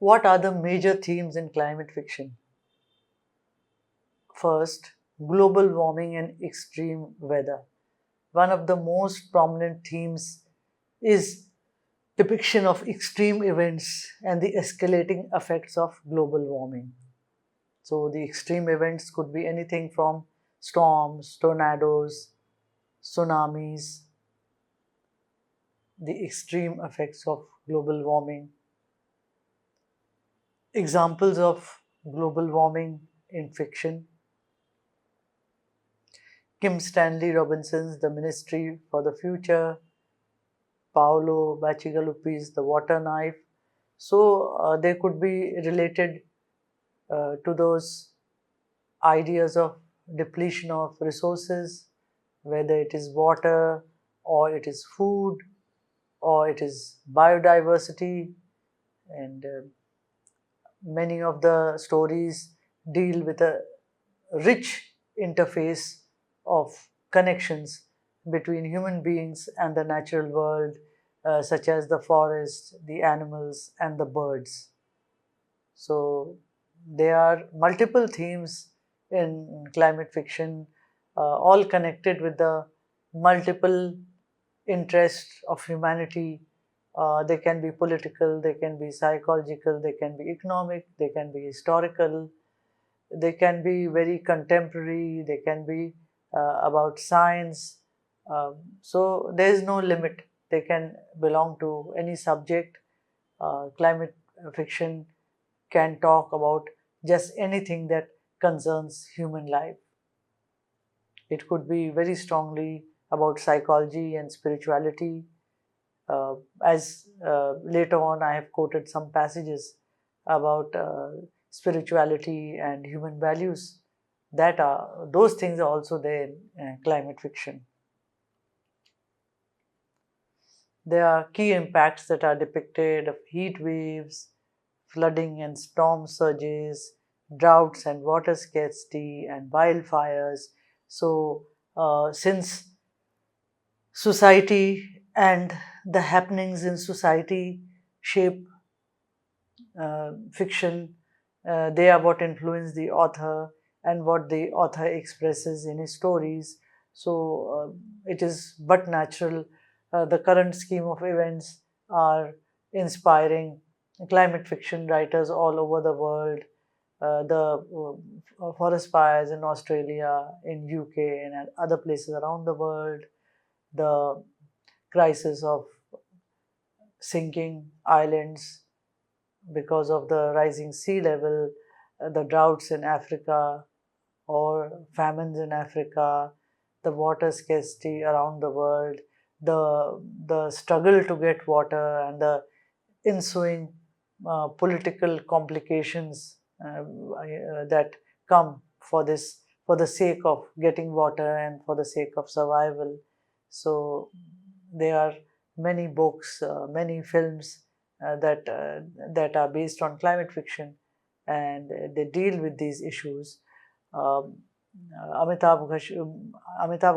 What are the major themes in climate fiction? First, global warming and extreme weather. One of the most prominent themes is depiction of extreme events and the escalating effects of global warming. So, the extreme events could be anything from storms, tornadoes, tsunamis, the extreme effects of global warming. Examples of global warming in fiction: Kim Stanley Robinson's The Ministry for the Future, Paolo Bacigalupi's The Water Knife. So, they could be related to those ideas of depletion of resources, whether it is water or it is food or it is biodiversity, and many of the stories deal with a rich interface of connections between human beings and the natural world, such as the forest, the animals, and the birds. So, there are multiple themes in climate fiction, all connected with the multiple interests of humanity. They can be political, they can be psychological, they can be economic, they can be historical, they can be very contemporary, they can be about science. So there is no limit. They can belong to any subject. Climate fiction can talk about just anything that concerns human life. It could be very strongly about psychology and spirituality. As later on, I have quoted some passages about spirituality and human values. That are those things are also there in climate fiction. There are key impacts that are depicted of heat waves, flooding and storm surges, droughts and water scarcity, and wildfires. So, since society and the happenings in society shape fiction, they are what influence the author and what the author expresses in his stories. So, it is but natural. The current scheme of events are inspiring climate fiction writers all over the world. The forest fires in Australia, in UK, and at other places around the world, the crisis of sinking islands because of the rising sea level, the droughts in Africa or famines in Africa, the water scarcity around the world, the struggle to get water, and the ensuing political complications that come for this, for the sake of getting water and for the sake of survival. So there are many books, many films that are based on climate fiction, and they deal with these issues. Um, Amitabh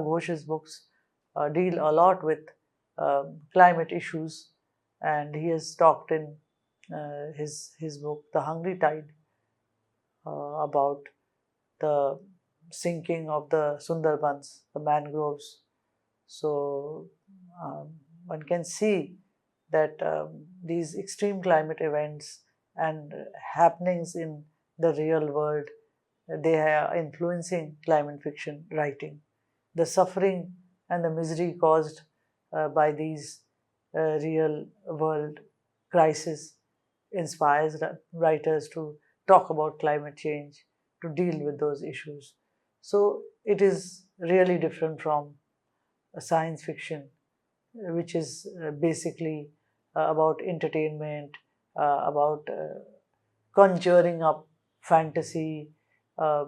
Ghosh's books deal a lot with climate issues, and he has talked in his book The Hungry Tide about the sinking of the Sundarbans, the mangroves. So one can see that these extreme climate events and happenings in the real world, they are influencing climate fiction writing. The suffering and the misery caused by these real world crises inspires writers to talk about climate change, to deal with those issues. So it is really different from science fiction, which is basically about entertainment, about conjuring up fantasy, uh,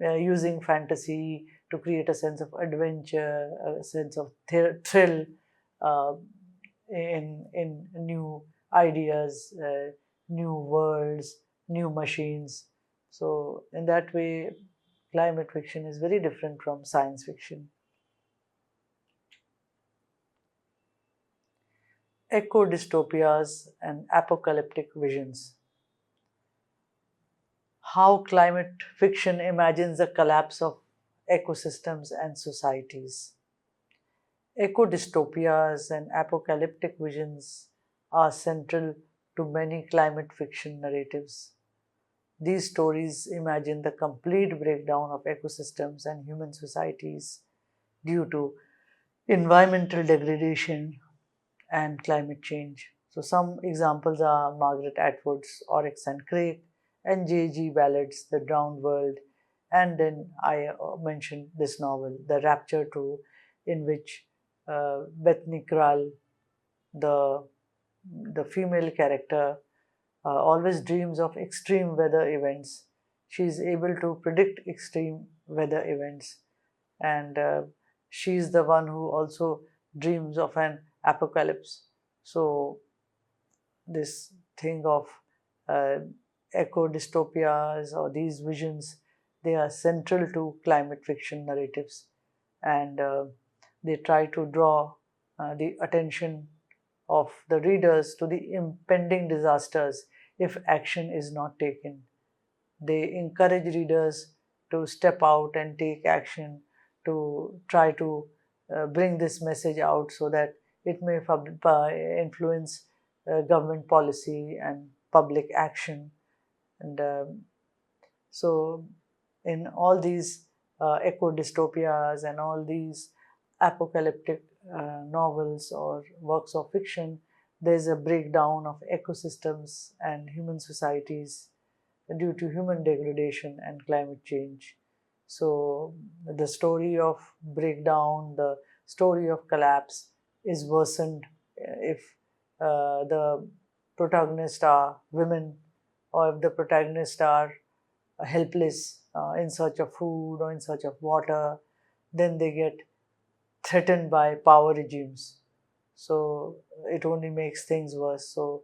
using fantasy to create a sense of adventure, a sense of thrill uh, in new ideas, new worlds, new machines. So, in that way, climate fiction is very different from science fiction. Eco dystopias and apocalyptic visions. how climate fiction imagines the collapse of ecosystems and societies. Eco dystopias and apocalyptic visions are central to many climate fiction narratives. These stories imagine the complete breakdown of ecosystems and human societies due to environmental degradation and climate change. So, some examples are Margaret Atwood's Oryx and Crake and J.G. Ballard's The Drowned World. And then I mentioned this novel, The Rapture 2, in which Bethany Krall, the, the female character, always dreams of extreme weather events. She is able to predict extreme weather events, and she is the one who also dreams of an apocalypse. So, this thing of uh, eco dystopias or these visions, they are central to climate fiction narratives, and they try to draw the attention of the readers to the impending disasters if action is not taken. They encourage readers to step out and take action to try to bring this message out so that it may influence government policy and public action. And so, in all these eco dystopias and all these apocalyptic novels or works of fiction, there's a breakdown of ecosystems and human societies due to human degradation and climate change. So, the story of breakdown, the story of collapse is worsened if the protagonists are women, or if the protagonists are helpless in search of food or in search of water, then they get threatened by power regimes. So it only makes things worse. So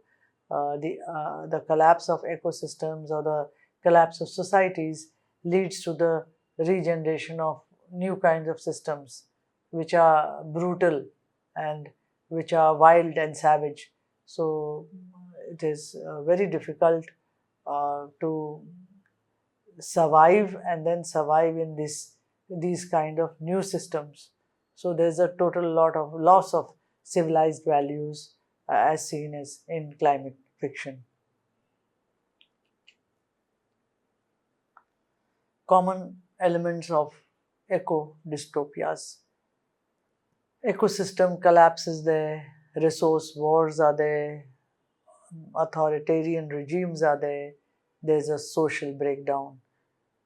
the collapse of ecosystems or the collapse of societies leads to the regeneration of new kinds of systems, which are brutal and which are wild and savage. So it is very difficult to survive and then survive in these kind of new systems. So there's a total lot of loss of civilized values as seen as in climate fiction. Common elements of eco dystopias. Ecosystem collapses there, resource wars are there, authoritarian regimes are there, there's a social breakdown.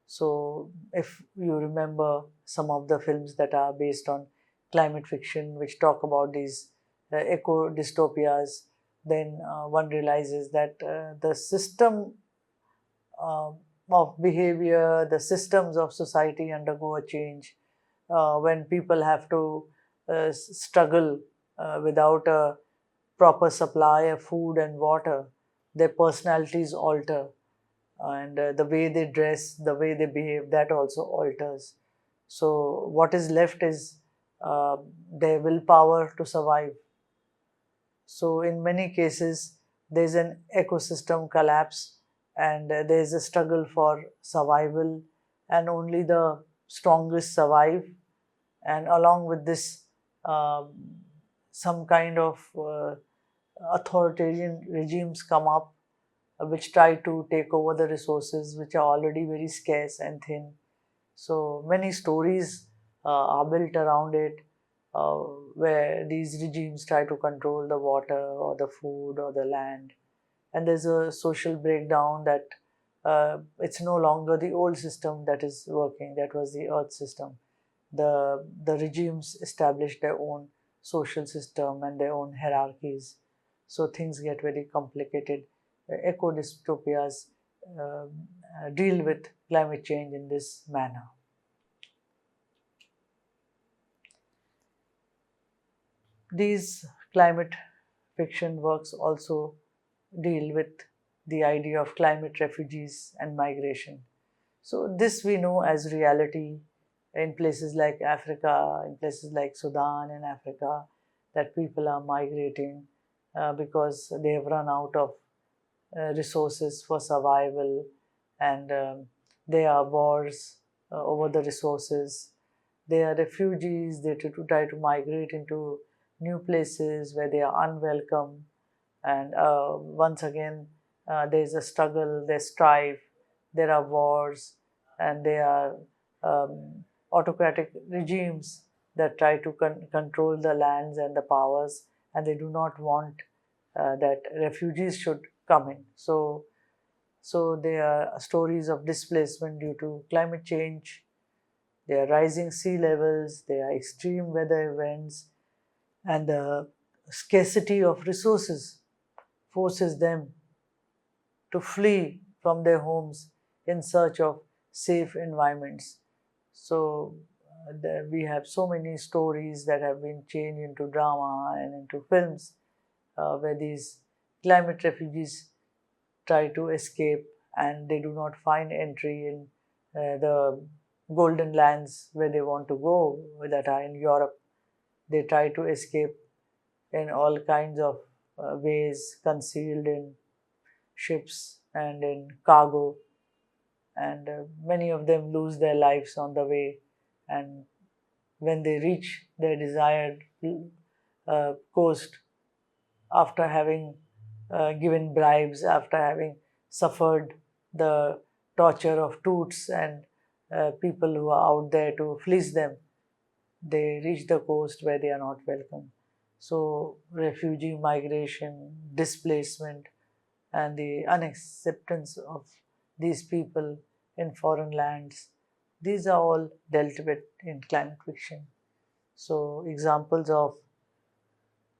So, if you remember some of the films that are based on climate fiction, which talk about these eco dystopias, then one realizes that the system uh, of behavior, the systems of society undergo a change when people have to struggle without a proper supply of food and water. Their personalities alter, and the way they dress, the way they behave, that also alters. So, what is left is their willpower to survive. So, in many cases, there's an ecosystem collapse and there's a struggle for survival, and only the strongest survive. And along with this, um, some kind of authoritarian regimes come up which try to take over the resources which are already very scarce and thin. So many stories are built around it, uh, where these regimes try to control the water or the food or the land. And there's a social breakdown that it's no longer the old system that is working, that was the earth system. The regimes established their own social system and their own hierarchies. So things get very complicated. Eco dystopias deal with climate change in this manner. These climate fiction works also deal with the idea of climate refugees and migration. So, this we know as reality in places like Africa, in places like Sudan in Africa, that people are migrating because they have run out of resources for survival, and there are wars over the resources. They are refugees. They try to migrate into new places where they are unwelcome, and once again there is a struggle, there's strife, there are wars, and there are autocratic regimes that try to control the lands and the powers, and they do not want that refugees should come in. So there are stories of displacement due to climate change, there are rising sea levels, there are extreme weather events, and the scarcity of resources forces them to flee from their homes in search of safe environments. So we have so many stories that have been changed into drama and into films where these climate refugees try to escape and they do not find entry in the golden lands where they want to go, that are in Europe. They try to escape in all kinds of ways, concealed in ships and in cargo, and many of them lose their lives on the way. And when they reach their desired coast, after having given bribes, after having suffered the torture of toots and people who are out there to fleece them, they reach the coast where they are not welcome. So, refugee migration, displacement, and the unacceptance of these people in foreign lands, these are all dealt with in climate fiction. So, examples of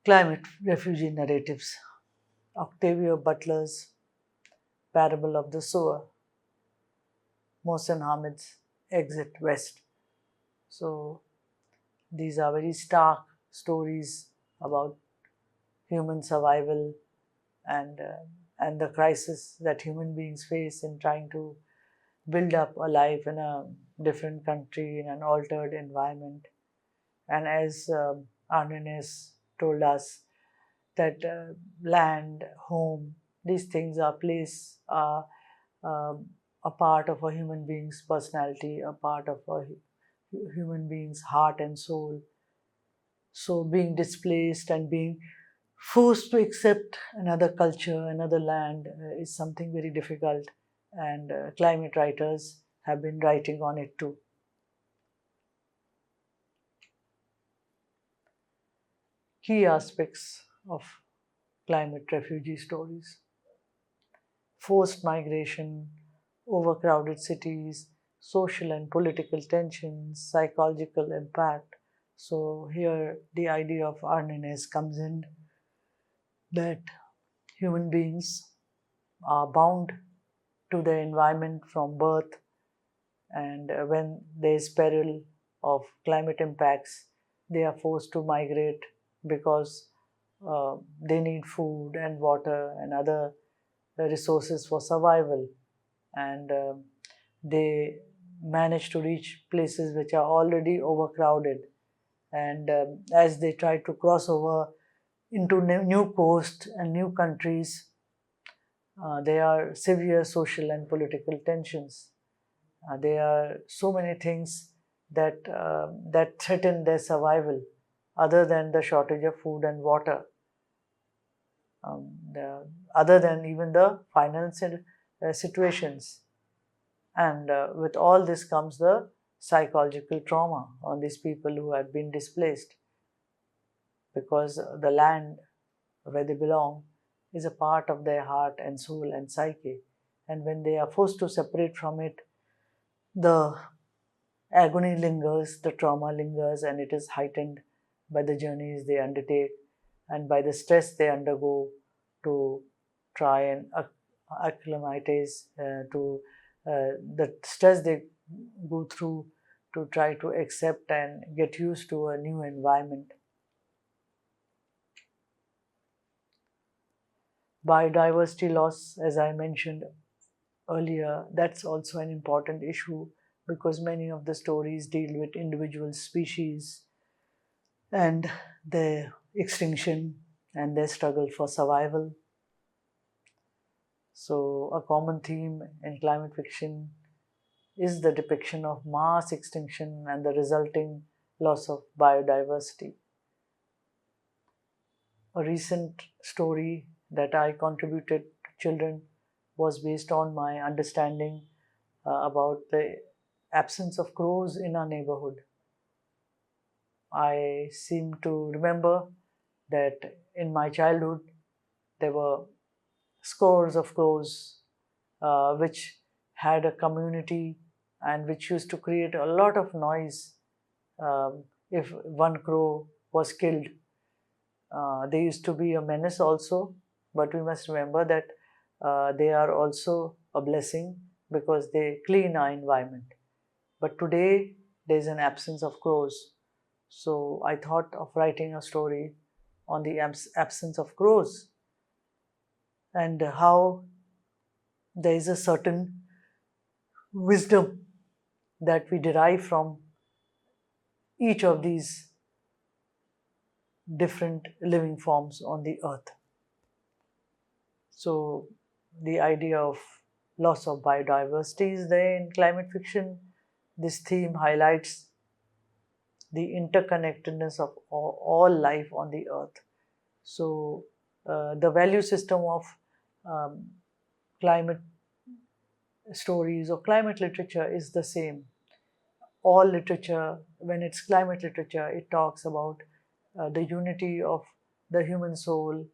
climate refugee narratives: Octavia Butler's Parable of the Sower, Mohsen Hamid's Exit West. So, these are very stark stories about human survival and and the crisis that human beings face in trying to build up a life in a different country in an altered environment. And as Arnenes told us, that land, home, these things are a part of a human being's personality, a part of a human being's heart and soul. So, being displaced and being forced to accept another culture, another land is something very difficult, and climate writers have been writing on it too. Key aspects of climate refugee stories: forced migration, overcrowded cities, social and political tensions, psychological impact. So, here the idea of Arnenes comes in, that human beings are bound to their environment from birth, and when there is peril of climate impacts, they are forced to migrate because they need food and water and other resources for survival, and they manage to reach places which are already overcrowded, and as they try to cross over into new coast and new countries, there are severe social and political tensions. There are so many things that threaten their survival, other than the shortage of food and water, other than even the financial situations. And with all this comes the psychological trauma on these people who have been displaced, because the land where they belong is a part of their heart and soul and psyche. And when they are forced to separate from it, the agony lingers, the trauma lingers, and it is heightened by the journeys they undertake and by the stress they undergo to try and acclimatize to the stress they go through to try to accept and get used to a new environment. Biodiversity loss, as I mentioned earlier, that's also an important issue, because many of the stories deal with individual species and their extinction and their struggle for survival. So, a common theme in climate fiction is the depiction of mass extinction and the resulting loss of biodiversity. A recent story that I contributed to children was based on my understanding about the absence of crows in our neighborhood. I seem to remember that in my childhood there were scores of crows which had a community and which used to create a lot of noise if one crow was killed. They used to be a menace also, but we must remember that they are also a blessing because they clean our environment. But today there is an absence of crows. So I thought of writing a story on the absence of crows and how there is a certain wisdom that we derive from each of these different living forms on the earth. So, the idea of loss of biodiversity is there in climate fiction. This theme highlights the interconnectedness of all life on the earth. So, the value system of um, climate stories or climate literature is the same. All literature, when it's climate literature, it talks about the unity of the human soul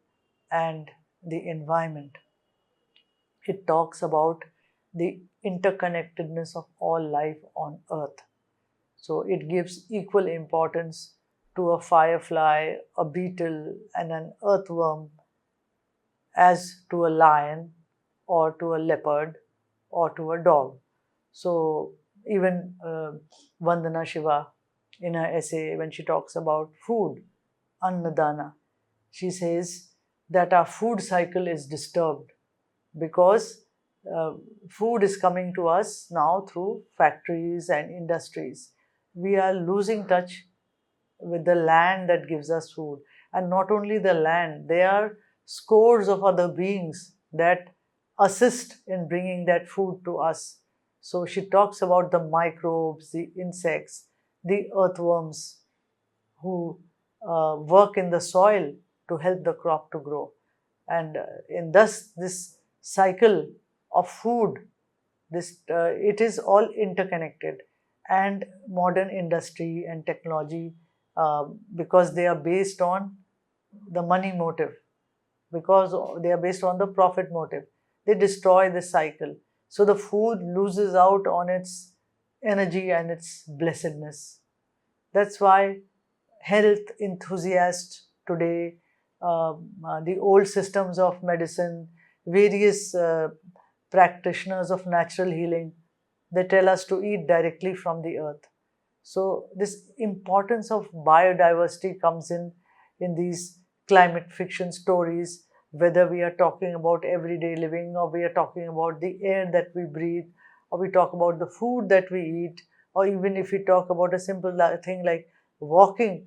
and the environment. It talks about the interconnectedness of all life on earth. So it gives equal importance to a firefly, a beetle, and an earthworm as to a lion or to a leopard or to a dog. So even Vandana Shiva in her essay, when she talks about food, Annadana, she says that our food cycle is disturbed because uh, food is coming to us now through factories and industries. We are losing touch with the land that gives us food. And not only the land, there are scores of other beings that assist in bringing that food to us. So she talks about the microbes, the insects, the earthworms who work in the soil to help the crop to grow. And in thus this cycle of food, this it is all interconnected, and modern industry and technology, because they are based on the money motive, because they are based on the profit motive, they destroy the cycle. So the food loses out on its energy and its blessedness. That's why health enthusiasts today, the old systems of medicine, various practitioners of natural healing, they tell us to eat directly from the earth. So this importance of biodiversity comes in these climate fiction stories, whether we are talking about everyday living or we are talking about the air that we breathe or we talk about the food that we eat, or even if we talk about a simple thing like walking,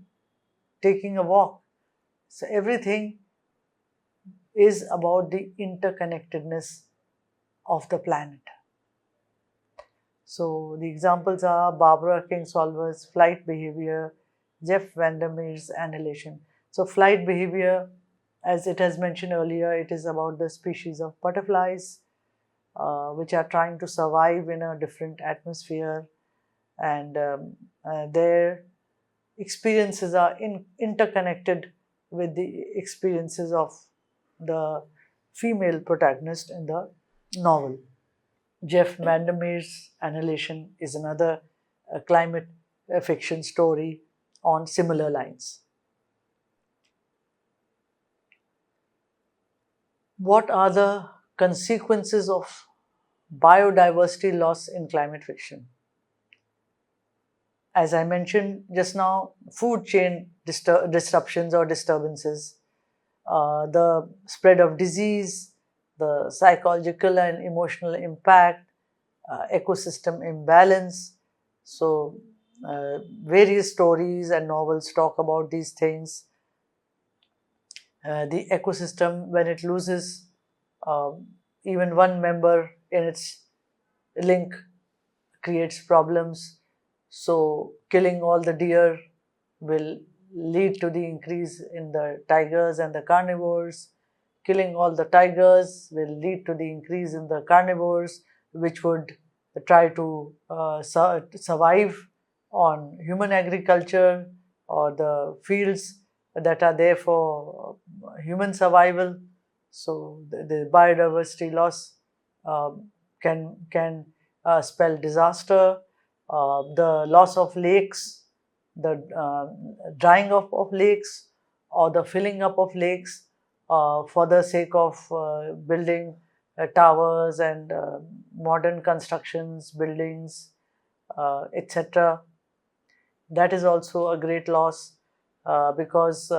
taking a walk. So everything is about the interconnectedness of the planet. So the examples are Barbara Kingsolver's flight behavior, Jeff Vandermeer's annihilation. So flight behavior, as it has mentioned earlier, it is about the species of butterflies which are trying to survive in a different atmosphere, and their experiences are interconnected with the experiences of the female protagonist in the novel. Jeff Vandermeer's Annihilation is another climate fiction story on similar lines. What are the consequences of biodiversity loss in climate fiction? As I mentioned just now, food chain disruptions or disturbances, the spread of disease, the psychological and emotional impact, ecosystem imbalance. So, various stories and novels talk about these things. The ecosystem, when it loses um, even one member in its link creates problems. So killing all the deer will lead to the increase in the tigers and the carnivores. Killing all the tigers will lead to the increase in the carnivores, which would try to survive on human agriculture or the fields that are there for human survival. So the biodiversity loss can spell disaster. The loss of lakes, the drying up of lakes, or the filling up of lakes for the sake of building towers and modern constructions, buildings, etc. That is also a great loss because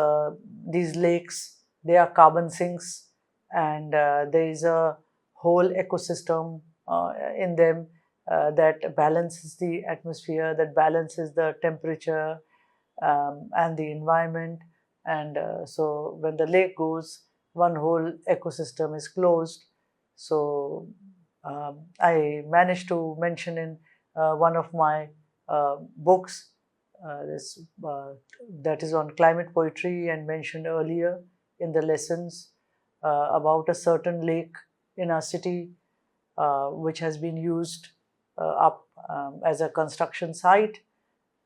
these lakes, they are carbon sinks, and there is a whole ecosystem in them that balances the atmosphere, that balances the temperature and the environment. And so when the lake goes, one whole ecosystem is closed. So I managed to mention in one of my books this that is on climate poetry, and mentioned earlier in the lessons about a certain lake in our city which has been used up as a construction site.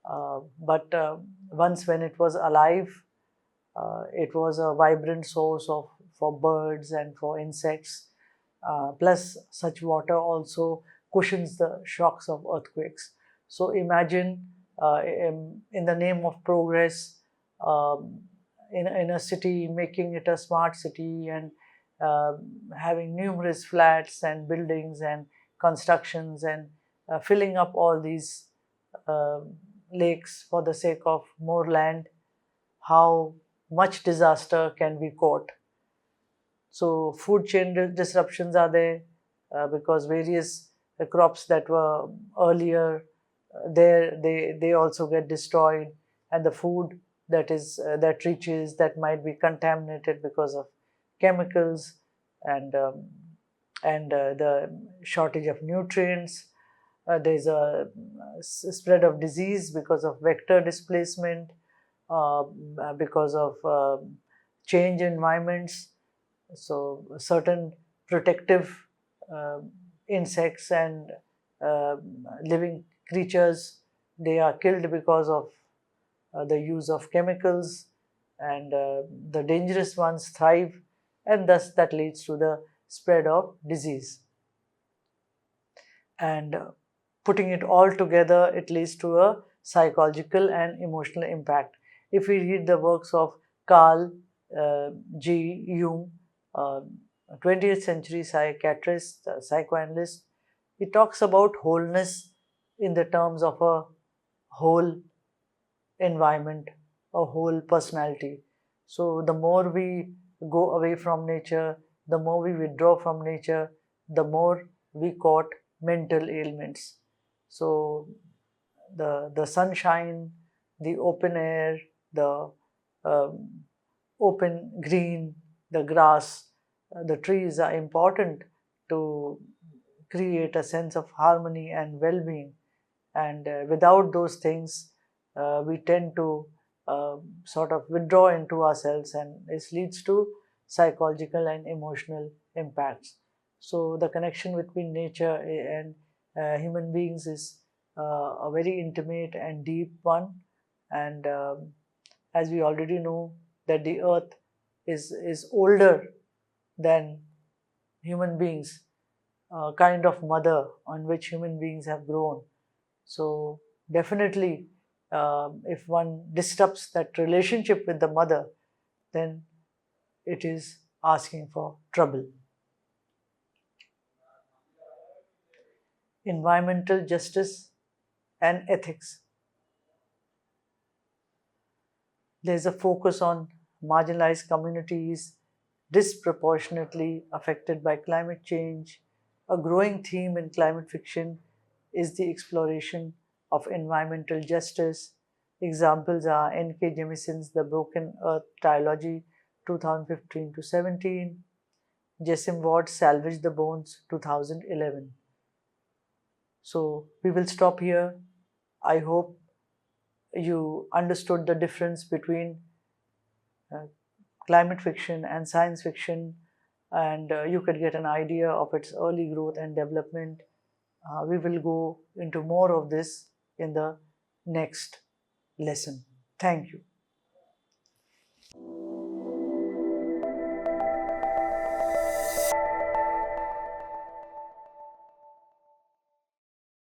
But once when it was alive, it was a vibrant source of for birds and for insects. Plus, such water also cushions the shocks of earthquakes. So imagine in the name of progress, in a city, making it a smart city, and having numerous flats and buildings and constructions, and filling up all these uh, lakes for the sake of more land, how much disaster can be caught. So food chain disruptions are there because various crops that were earlier there, they also get destroyed, and the food that reaches, that might be contaminated because of chemicals, and the shortage of nutrients. There's a spread of disease because of vector displacement, because of change environments. So certain protective uh, insects and uh, living creatures, they are killed because of the use of chemicals, and the dangerous ones thrive, and thus that leads to the spread of disease. And putting it all together, it leads to a psychological and emotional impact. If we read the works of Carl G. Jung, uh, 20th century psychiatrist, psychoanalyst, he talks about wholeness in the terms of a whole environment, a whole personality. So the more we go away from nature, the more we withdraw from nature, the more we caught mental ailments. So the sunshine, the open air, the um, open green, the grass, the trees are important to create a sense of harmony and well-being. And without those things, we tend to sort of withdraw into ourselves, and this leads to psychological and emotional impacts. So the connection between nature and human beings is a very intimate and deep one. And as we already know, that the earth is older than human beings, a kind of mother on which human beings have grown. So definitely, if one disrupts that relationship with the mother, then it is asking for trouble. Environmental justice and ethics. There's a focus on marginalized communities disproportionately affected by climate change. A growing theme in climate fiction is the exploration of environmental justice. Examples are N.K. Jemison's The Broken Earth trilogy, 2015 to 17, Jasim Ward salvaged the bones, 2011. So we will stop here. I hope you understood the difference between climate fiction and science fiction, and you could get an idea of its early growth and development. We will go into more of this in the next lesson. Thank you.